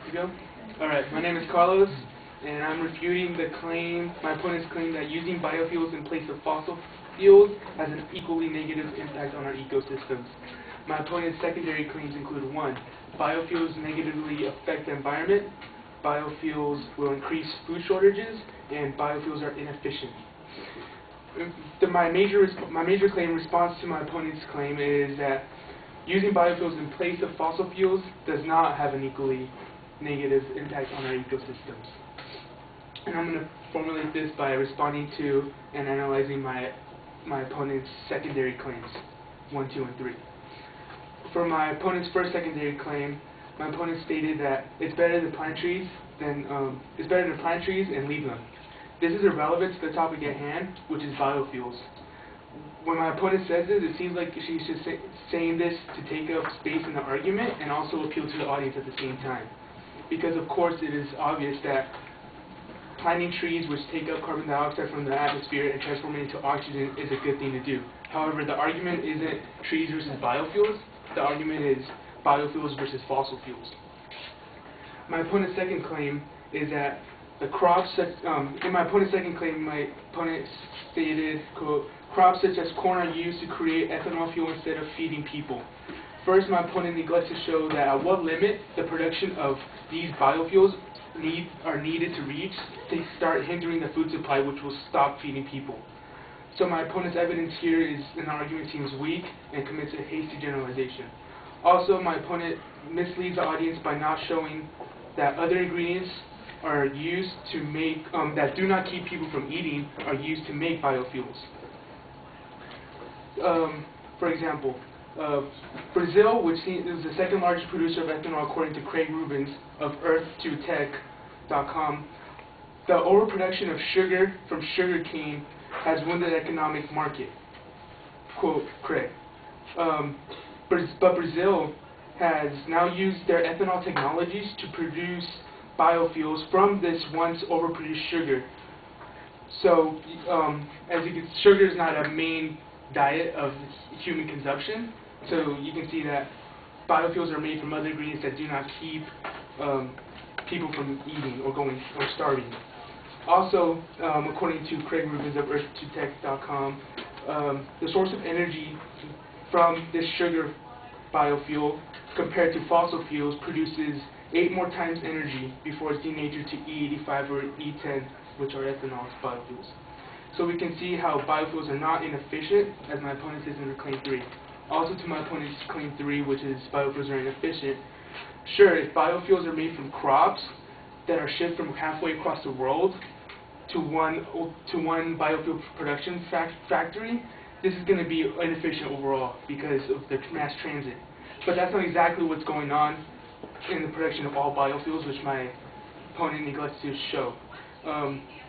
to go? Alright, my name is Carlos, and I'm refuting my opponent's claim that using biofuels in place of fossil fuels has an equally negative impact on our ecosystems. My opponent's secondary claims include 1. Biofuels negatively affect the environment, biofuels will increase food shortages, and biofuels are inefficient. My major claim in response to my opponent's claim is that using biofuels in place of fossil fuels does not have an equally negative impact on our ecosystems. And I'm going to formulate this by responding to and analyzing my opponent's secondary claims, 1, 2, and 3. For my opponent's first secondary claim, my opponent stated that it's better to plant trees and leave them. This is irrelevant to the topic at hand, which is biofuels. When my opponent says this, it seems like she's just saying this to take up space in the argument and also appeal to the audience at the same time. Because of course it is obvious that planting trees which take up carbon dioxide from the atmosphere and transform it into oxygen is a good thing to do. However, the argument isn't trees versus biofuels. The argument is biofuels versus fossil fuels. My opponent's second claim is that in my opponent's second claim, my opponent stated, quote, crops such as corn are used to create ethanol fuel instead of feeding people. First, my opponent neglects to show that at what limit the production of these biofuels are needed to reach to start hindering the food supply, which will stop feeding people. So my opponent's evidence here in the argument seems weak and commits a hasty generalization. Also, my opponent misleads the audience by not showing that other ingredients are used to make, that do not keep people from eating, are used to make biofuels. For example, Brazil, which is the second largest producer of ethanol according to Craig Rubens of Earth2Tech.com, the overproduction of sugar from sugarcane has ruined the economic market. Quote Craig. But Brazil has now used their ethanol technologies to produce biofuels from this once overproduced sugar. So, as you can, sugar is not a main diet of human consumption. So you can see that biofuels are made from other ingredients that do not keep people from eating or starving. Also, according to Craig Rubens of Earth2Tech.com, the source of energy from this sugar biofuel compared to fossil fuels produces 8 more times energy before it's denatured to E85 or E10, which are ethanol biofuels. So we can see how biofuels are not inefficient, as my opponent says under Claim 3. Also to my opponent's Claim 3, which is biofuels are inefficient. Sure, if biofuels are made from crops that are shipped from halfway across the world to one biofuel production factory, this is going to be inefficient overall because of the mass transit. But that's not exactly what's going on in the production of all biofuels, which my opponent neglects to show.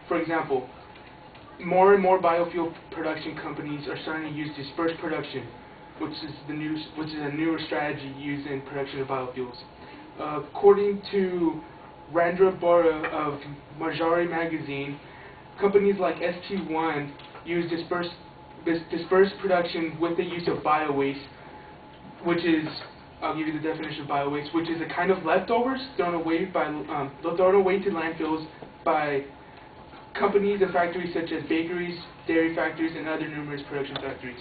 For example, more and more biofuel production companies are starting to use dispersed production, which is a newer strategy used in production of biofuels. According to Randra Bora of Marjari magazine, companies like ST1 use dispersed production with the use of bio-waste, which is, I'll give you the definition of bio-waste, which is a kind of leftovers thrown away to landfills by companies and factories such as bakeries, dairy factories, and other numerous production factories.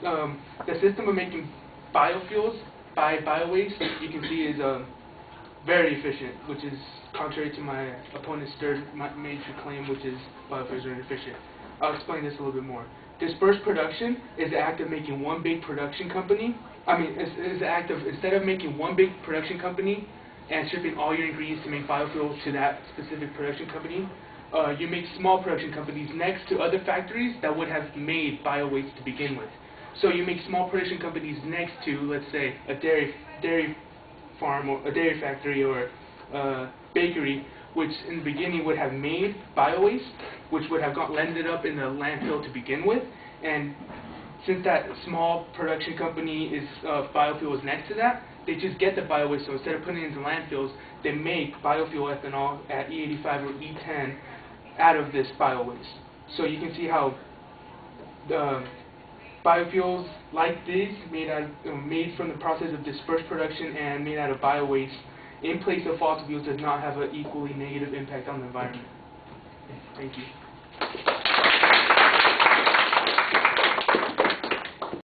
The system of making biofuels by bio-waste, you can see, is very efficient, which is contrary to my opponent's third major claim, which is biofuels are inefficient. I'll explain this a little bit more. Dispersed production is the act of making one big production company. Is the act of, instead of making one big production company and shipping all your ingredients to make biofuels to that specific production company, you make small production companies next to other factories that would have made bio-waste to begin with. So you make small production companies next to, let's say, a dairy farm or a dairy factory or a bakery, which in the beginning would have made bio-waste, which would have landed up in the landfill to begin with. And since that small production company is biofuel is next to that, they just get the bio-waste. So instead of putting it into landfills, they make biofuel ethanol at E85 or E10 out of this bio-waste. So you can see how biofuels like these, made from the process of dispersed production and made out of bio-waste, in place of fossil fuels does not have an equally negative impact on the environment. Thank you.